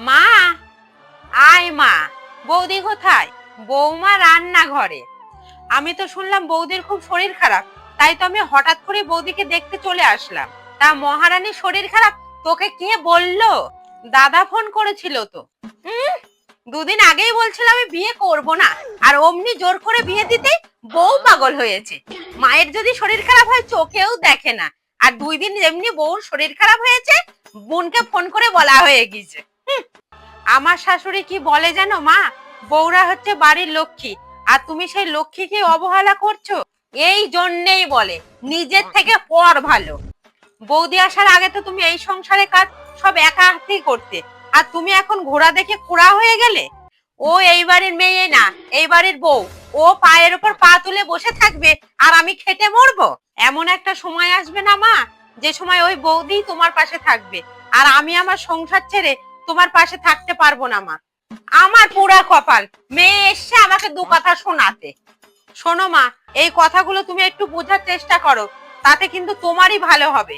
মা, আয় মা। বৌদি কোথায়? বৌমা রান্না ঘরে। আমি তো শুনলাম বৌদির খুব শরীর খারাপ, তাই তো আমি হঠাৎ করে বৌদিকে দেখতে চলে আসলাম। তা মহারানীর শরীর খারাপ তোকে কে বললো? দাদা ফোন করেছিল তো। দুদিন আগেই বলছিল আমি বিয়ে করব না, আর অমনি জোর করে বিয়ে দিতে বউ পাগল হয়েছে। মায়ের যদি শরীর খারাপ হয় চোখেও দেখে না, আর 2 দিন এমনি বউর শরীর খারাপ হয়েছে, বোনকে ফোন করে বলা হয়ে গেছে। আমার শাশুড়ি কি বলে জানো মা, বউরা হচ্ছে বাড়ির লক্ষ্মী, আর তুমি সেই লক্ষ্মীকে অবহেলা করছো। এই জন্যেই বলে নিজের থেকে পর ভালো। বৌদি আসার আগে তো তুমি এই সংসারে কাজ সব একা হাতেই করতে, আর তুমি এখন ঘোড়া দেখে কুড়া হয়ে গেলে। ও এই বাড়ির মেয়ে না, এই বাড়ির বউ। ও পায়ের উপর পা তুলে বসে থাকবে আর আমি খেটে মরবো? এমন একটা সময় আসবে না মা, যে সময় ওই বৌদি তোমার পাশে থাকবে, আর আমি আমার সংসার ছেড়ে তোমার পাশে থাকতে পারবো না মা। আমার পুরা কপাল, মেয়ে এসছে আমাকে 2 কথা শোনাতে। শোনো মা, এই কথাগুলো তুমি একটু বোঝার চেষ্টা করো, তাতে কিন্তু তোমারই ভালো হবে।